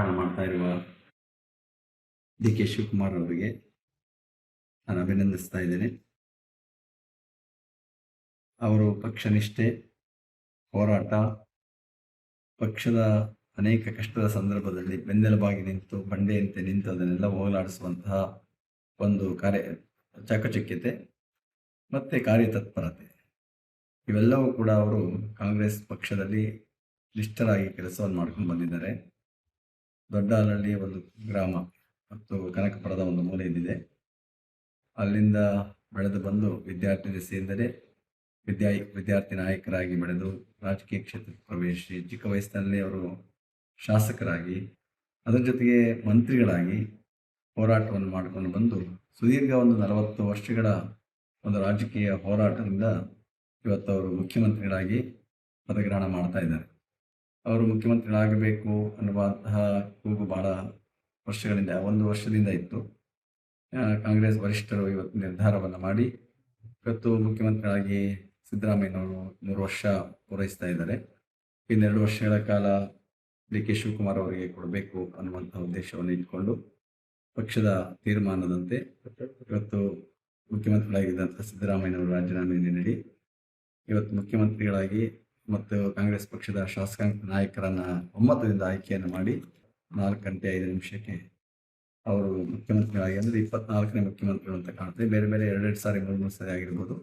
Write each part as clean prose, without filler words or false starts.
ಪದಗ್ರಹಣ ಮಾಡ್ತಾ ಇರುವ ಡಿ ಕೆ ಶಿವಕುಮಾರ್ ಅವರಿಗೆ ನಾನು ಅಭಿನಂದಿಸ್ತಾ ಇದ್ದೇನೆ. ಅವರು ಪಕ್ಷನಿಷ್ಠೆ, ಹೋರಾಟ, ಪಕ್ಷದ ಅನೇಕ ಕಷ್ಟದ ಸಂದರ್ಭದಲ್ಲಿ ಬೆನ್ನೆಲುಬಾಗಿ ನಿಂತು ಬಂಡೆಯಂತೆ ನಿಂತು ಅದನ್ನೆಲ್ಲ ಹೋಗಲಾಡಿಸುವಂತಹ ಒಂದು ಚಾಕಚಕ್ಯತೆ ಮತ್ತು ಕಾರ್ಯತತ್ಪರತೆ, ಇವೆಲ್ಲವೂ ಕೂಡ ಅವರು ಕಾಂಗ್ರೆಸ್ ಪಕ್ಷದಲ್ಲಿ ನಿಷ್ಠರಾಗಿ ಕೆಲಸವನ್ನು ಮಾಡ್ಕೊಂಡು ಬಂದಿದ್ದಾರೆ. ದೊಡ್ಡಹಳ್ಳಿ ಒಂದು ಗ್ರಾಮ ಮತ್ತು ಕನಕಪುರದ ಒಂದು ಮೂಲೆಯಲ್ಲಿದೆ. ಅಲ್ಲಿಂದ ಬೆಳೆದು ಬಂದು ವಿದ್ಯಾರ್ಥಿ ದೆಸೆಯಿಂದಲೇ ವಿದ್ಯಾರ್ಥಿ ನಾಯಕರಾಗಿ ಬೆಳೆದು ರಾಜಕೀಯ ಕ್ಷೇತ್ರಕ್ಕೆ ಪ್ರವೇಶಿಸಿ ಚಿಕ್ಕ ವಯಸ್ಸಿನಲ್ಲಿ ಅವರು ಶಾಸಕರಾಗಿ ಅದರ ಜೊತೆಗೆ ಮಂತ್ರಿಗಳಾಗಿ ಹೋರಾಟವನ್ನು ಮಾಡಿಕೊಂಡು ಬಂದು ಸುದೀರ್ಘ ಒಂದು 40 ವರ್ಷಗಳ ಒಂದು ರಾಜಕೀಯ ಹೋರಾಟದಿಂದ ಇವತ್ತು ಅವರು ಮುಖ್ಯಮಂತ್ರಿಗಳಾಗಿ ಪದಗ್ರಹಣ ಮಾಡ್ತಾ ಇದ್ದಾರೆ. ಅವರು ಮುಖ್ಯಮಂತ್ರಿಗಳಾಗಬೇಕು ಅನ್ನುವಂತಹ ಕೂಗು ಭಾಳ ವರ್ಷಗಳಿಂದ, 1 ವರ್ಷದಿಂದ ಇತ್ತು. ಕಾಂಗ್ರೆಸ್ ವರಿಷ್ಠರು ಇವತ್ತು ನಿರ್ಧಾರವನ್ನು ಮಾಡಿ ಇವತ್ತು ಮುಖ್ಯಮಂತ್ರಿಗಳಾಗಿ ಸಿದ್ದರಾಮಯ್ಯನವರು 3 ವರ್ಷ ಪೂರೈಸ್ತಾ ಇದ್ದಾರೆ. ಇನ್ನು 2 ವರ್ಷಗಳ ಕಾಲ ಡಿ ಕೆ ಶಿವಕುಮಾರ್ ಅವರಿಗೆ ಕೊಡಬೇಕು ಅನ್ನುವಂಥ ಉದ್ದೇಶವನ್ನು ಇಟ್ಕೊಂಡು ಪಕ್ಷದ ತೀರ್ಮಾನದಂತೆ ಇವತ್ತು ಮುಖ್ಯಮಂತ್ರಿಗಳಾಗಿದ್ದಂಥ ಸಿದ್ದರಾಮಯ್ಯನವರು ರಾಜೀನಾಮೆಯನ್ನು ನೀಡಿ ಇವತ್ತು ಮುಖ್ಯಮಂತ್ರಿಗಳಾಗಿ ಮತ್ತು ಕಾಂಗ್ರೆಸ್ ಪಕ್ಷದ ಶಾಸಕಾಂಗ ನಾಯಕರನ್ನು ಒಮ್ಮತದಿಂದ ಆಯ್ಕೆಯನ್ನು ಮಾಡಿ 4 ಗಂಟೆ 5 ನಿಮಿಷಕ್ಕೆ ಅವರು ಮುಖ್ಯಮಂತ್ರಿಗಳಾಗಿ, ಅಂದರೆ 24ನೇ ಮುಖ್ಯಮಂತ್ರಿಗಳು ಅಂತ ಕಾಣುತ್ತೆ. ಬೇರೆ ಬೇರೆ 2 ಸಾರಿ 3 ಸಾರಿ ಆಗಿರ್ಬೋದು.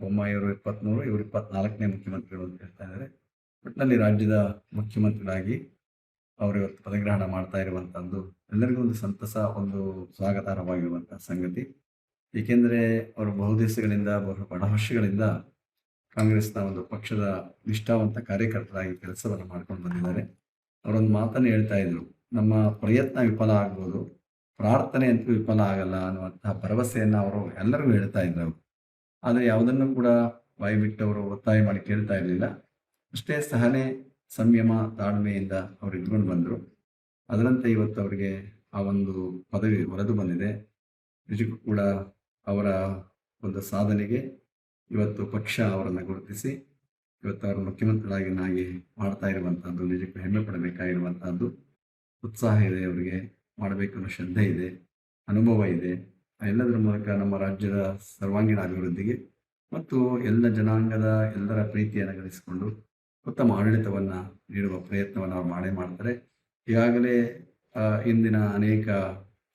ಬೊಮ್ಮಾಯಿಯವರು 23, ಇವರು 24ನೇ ಮುಖ್ಯಮಂತ್ರಿಗಳು ಅಂತ ಹೇಳ್ತಾ ಇದ್ದಾರೆ. ಒಟ್ಟಿನಲ್ಲಿ ರಾಜ್ಯದ ಮುಖ್ಯಮಂತ್ರಿಗಳಾಗಿ ಅವರು ಇವತ್ತು ಪದಗ್ರಹಣ ಮಾಡ್ತಾ ಇರುವಂಥದ್ದು ಎಲ್ಲರಿಗೂ ಒಂದು ಸಂತಸ, ಒಂದು ಸ್ವಾಗತಾರ್ಹವಾಗಿರುವಂಥ ಸಂಗತಿ. ಏಕೆಂದರೆ ಅವರು ಬಹುದಿವಸಗಳಿಂದ, ಬಹಳ ವರ್ಷಗಳಿಂದ ಕಾಂಗ್ರೆಸ್ನ ಒಂದು ಪಕ್ಷದ ನಿಷ್ಠಾವಂತ ಕಾರ್ಯಕರ್ತರಾಗಿ ಕೆಲಸವನ್ನು ಮಾಡ್ಕೊಂಡು ಬಂದಿದ್ದಾರೆ. ಅವರೊಂದು ಮಾತನ್ನು ಹೇಳ್ತಾ ಇದ್ರು, ನಮ್ಮ ಪ್ರಯತ್ನ ವಿಫಲ ಆಗ್ಬೋದು, ಪ್ರಾರ್ಥನೆ ಅಂತೂ ವಿಫಲ ಆಗಲ್ಲ ಅನ್ನುವಂತಹ ಭರವಸೆಯನ್ನು ಅವರು ಎಲ್ಲರಿಗೂ ಹೇಳ್ತಾ ಇದ್ರು. ಆದರೆ ಯಾವುದನ್ನು ಕೂಡ ಬಾಯಿ ಬಿಟ್ಟವರು ಒತ್ತಾಯ ಮಾಡಿ ಕೇಳ್ತಾ ಇರಲಿಲ್ಲ. ಅಷ್ಟೇ ಸಹನೆ, ಸಂಯಮ, ತಾಳ್ಮೆಯಿಂದ ಅವರು ಇದ್ಕೊಂಡು ಬಂದರು. ಅದರಂತೆ ಇವತ್ತು ಅವರಿಗೆ ಆ ಒಂದು ಪದವಿ ಒರೆದು ಬಂದಿದೆ. ನಿಜಕ್ಕೂ ಕೂಡ ಅವರ ಒಂದು ಸಾಧನೆಗೆ ಇವತ್ತು ಪಕ್ಷ ಅವರನ್ನು ಗುರುತಿಸಿ ಇವತ್ತು ಅವರು ಮುಖ್ಯಮಂತ್ರಿಗಳಾಗಿ ಮಾಡ್ತಾ ಇರುವಂಥದ್ದು ನಿಜಕ್ಕೂ ಹೆಮ್ಮೆ ಪಡಬೇಕಾಗಿರುವಂಥದ್ದು. ಉತ್ಸಾಹ ಇದೆ, ಅವರಿಗೆ ಮಾಡಬೇಕು ಅನ್ನೋ ಶ್ರದ್ಧೆ ಇದೆ, ಅನುಭವ ಇದೆ. ಎಲ್ಲದರ ಮೂಲಕ ನಮ್ಮ ರಾಜ್ಯದ ಸರ್ವಾಂಗೀಣ ಅಭಿವೃದ್ಧಿಗೆ ಮತ್ತು ಎಲ್ಲ ಜನಾಂಗದ ಎಲ್ಲರ ಪ್ರೀತಿಯನ್ನು ಗಳಿಸಿಕೊಂಡು ಉತ್ತಮ ಆಡಳಿತವನ್ನು ನೀಡುವ ಪ್ರಯತ್ನವನ್ನು ಅವ್ರು ಮಾಡ್ತಾರೆ. ಈಗಾಗಲೇ ಇಂದಿನ ಅನೇಕ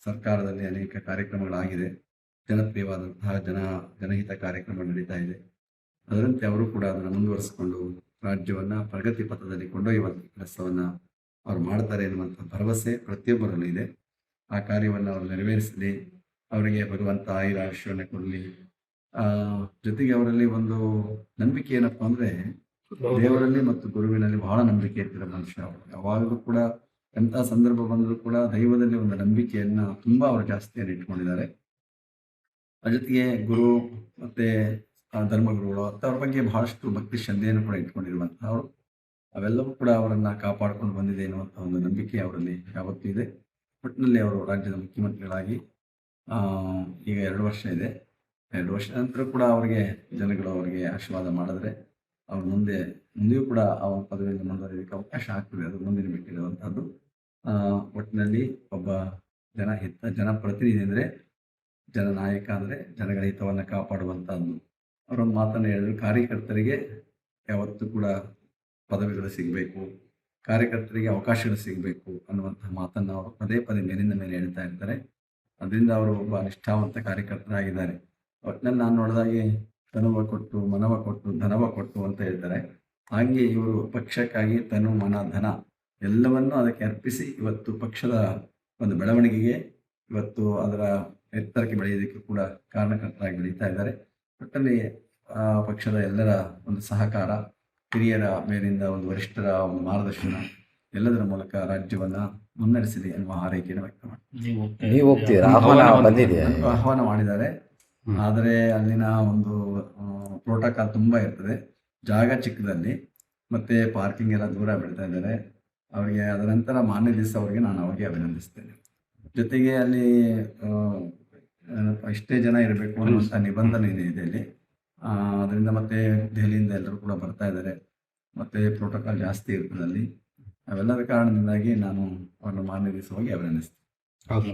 ಸರ್ಕಾರದಲ್ಲಿ ಅನೇಕ ಕಾರ್ಯಕ್ರಮಗಳಾಗಿದೆ. ಜನಪ್ರಿಯವಾದಂತಹ ಜನಹಿತ ಕಾರ್ಯಕ್ರಮ ನಡೀತಾ ಇದೆ. ಅದರಂತೆ ಅವರು ಕೂಡ ಅದನ್ನು ಮುಂದುವರಿಸಿಕೊಂಡು ರಾಜ್ಯವನ್ನು ಪ್ರಗತಿ ಪಥದಲ್ಲಿ ಕೊಂಡೊಯ್ಯುವಂಥ ಕೆಲಸವನ್ನು ಅವ್ರು ಮಾಡ್ತಾರೆ ಎನ್ನುವಂಥ ಭರವಸೆ ಪ್ರತಿಯೊಬ್ಬರಲ್ಲೂ ಇದೆ. ಆ ಕಾರ್ಯವನ್ನು ಅವರು ನೆರವೇರಿಸಲಿ, ಅವರಿಗೆ ಭಗವಂತ ಆಯುರಾಯುಷ್ಯವನ್ನು ಕೊಡಲಿ. ಜೊತೆಗೆ ಅವರಲ್ಲಿ ಒಂದು ನಂಬಿಕೆ ಏನಪ್ಪ ಅಂದರೆ, ದೇವರಲ್ಲಿ ಮತ್ತು ಗುರುವಿನಲ್ಲಿ ಬಹಳ ನಂಬಿಕೆ ಇರ್ತಿರೋ ಮನುಷ್ಯ ಅವರು. ಯಾವಾಗಲೂ ಕೂಡ ಎಂಥ ಸಂದರ್ಭ ಬಂದರೂ ಕೂಡ ದೈವದಲ್ಲಿ ಒಂದು ನಂಬಿಕೆಯನ್ನು ತುಂಬ ಅವರು ಜಾಸ್ತಿಯನ್ನು ಇಟ್ಕೊಂಡಿದ್ದಾರೆ. ಅದ್ರ ಜೊತೆಗೆ ಗುರು ಮತ್ತು ಧರ್ಮಗುರುಗಳು ಅವ್ರ ಬಗ್ಗೆ ಬಹಳಷ್ಟು ಭಕ್ತಿ ಶ್ರದ್ಧೆಯನ್ನು ಕೂಡ ಇಟ್ಕೊಂಡಿರುವಂಥವ್ರು. ಅವೆಲ್ಲವೂ ಕೂಡ ಅವರನ್ನು ಕಾಪಾಡಿಕೊಂಡು ಬಂದಿದೆ ಎನ್ನುವಂಥ ಒಂದು ನಂಬಿಕೆ ಅವರಲ್ಲಿ ಯಾವತ್ತೂ ಇದೆ. ಒಟ್ಟಿನಲ್ಲಿ ಅವರು ರಾಜ್ಯದ ಮುಖ್ಯಮಂತ್ರಿಗಳಾಗಿ ಈಗ 2 ವರ್ಷ ಇದೆ. 2 ವರ್ಷ ನಂತರ ಕೂಡ ಅವರಿಗೆ ಜನಗಳು ಅವರಿಗೆ ಆಶೀರ್ವಾದ ಮಾಡಿದ್ರೆ ಅವ್ರು ಮುಂದೆಯೂ ಕೂಡ ಆ ಪದವಿಯನ್ನು ಮುಂದುವರಿಯೋದಕ್ಕೆ ಅವಕಾಶ ಆಗ್ತದೆ. ಅದು ಮುಂದಿನ ಬಿಟ್ಟಿರುವಂಥದ್ದು. ಒಟ್ಟಿನಲ್ಲಿ ಒಬ್ಬ ಜನಪ್ರತಿನಿಧಿ ಅಂದರೆ, ಜನನಾಯಕ ಅಂದರೆ ಜನಗಳ ಹಿತವನ್ನು ಕಾಪಾಡುವಂಥದ್ದು. ಅವರೊಂದು ಮಾತನ್ನು ಹೇಳಿದ್ರು, ಕಾರ್ಯಕರ್ತರಿಗೆ ಯಾವತ್ತೂ ಕೂಡ ಪದವಿಗಳು ಸಿಗಬೇಕು, ಕಾರ್ಯಕರ್ತರಿಗೆ ಅವಕಾಶಗಳು ಸಿಗಬೇಕು ಅನ್ನುವಂಥ ಮಾತನ್ನು ಅವರು ಪದೇ ಪದೇ ಮೇಲಿಂದ ಮೇಲೆ ಹೇಳ್ತಾ ಇರ್ತಾರೆ. ಅದರಿಂದ ಅವರು ಒಬ್ಬ ನಿಷ್ಠಾವಂತ ಕಾರ್ಯಕರ್ತರಾಗಿದ್ದಾರೆ. ಒಟ್ಟಿನಲ್ಲಿ ನಾನು ನೋಡಿದಾಗೆ ತನುವ ಕೊಟ್ಟು, ಮನವ ಕೊಟ್ಟು, ಧನವ ಕೊಟ್ಟು ಅಂತ ಹೇಳ್ತಾರೆ. ಹಾಗೆ ಇವರು ಪಕ್ಷಕ್ಕಾಗಿ ತನು, ಮನ, ಧನ ಎಲ್ಲವನ್ನೂ ಅದಕ್ಕೆ ಅರ್ಪಿಸಿ ಇವತ್ತು ಪಕ್ಷದ ಒಂದು ಬೆಳವಣಿಗೆಗೆ, ಇವತ್ತು ಅದರ ಎತ್ತರಕ್ಕೆ ಬೆಳೆಯೋದಕ್ಕೆ ಕೂಡ ಕಾರಣಕರ್ತರಾಗಿ ಬೆಳೀತಾ ಇದ್ದಾರೆ. ಒಟ್ಟಲ್ಲಿ ಪಕ್ಷದ ಎಲ್ಲರ ಒಂದು ಸಹಕಾರ, ಹಿರಿಯರ ಮೇಲಿಂದ ಒಂದು ವರಿಷ್ಠರ ಒಂದು ಮಾರ್ಗದರ್ಶನ ಎಲ್ಲದರ ಮೂಲಕ ರಾಜ್ಯವನ್ನು ಮುನ್ನಡೆಸಲಿ ಎನ್ನುವ ಹಾರೈಕೆಯನ್ನು ವ್ಯಕ್ತ ಮಾಡ್ತಾರೆ. ಆಹ್ವಾನ ಮಾಡಿದ್ದಾರೆ. ಆದರೆ ಅಲ್ಲಿನ ಒಂದು ಪ್ರೋಟೋಕಾಲ್ ತುಂಬ ಇರ್ತದೆ. ಜಾಗ ಚಿಕ್ಕದಲ್ಲಿ ಮತ್ತು ಪಾರ್ಕಿಂಗ್ ಎಲ್ಲ ದೂರ ಬಿಡ್ತಾ ಇದ್ದಾರೆ ಅವರಿಗೆ. ಅದರ ನಂತರ ಮಾನ್ಯ ದಿವಸ ಅವರಿಗೆ ನಾನು ಅವರಿಗೆ ಅಭಿನಂದಿಸ್ತೇನೆ. ಜೊತೆಗೆ ಅಲ್ಲಿ ಇಷ್ಟೇ ಜನ ಇರಬೇಕು ಅನ್ನುವಂಥ ನಿಬಂಧನೆ ಇದೆ ಇಲ್ಲಿ. ಅದರಿಂದ ಮತ್ತೆ ದೆಹಲಿಯಿಂದ ಎಲ್ಲರೂ ಕೂಡ ಬರ್ತಾ ಇದ್ದಾರೆ. ಮತ್ತು ಪ್ರೋಟೋಕಾಲ್ ಜಾಸ್ತಿ ಇರ್ತದೆ ಅಲ್ಲಿ. ಅವೆಲ್ಲದ ಕಾರಣದಿಂದಾಗಿ ನಾನು ಅವರನ್ನು ಮಾರನೇ ದಿವಸ ಹೋಗಿ ಅಭಿನಂದಿಸ್ತೇನೆ. ಹೌದು.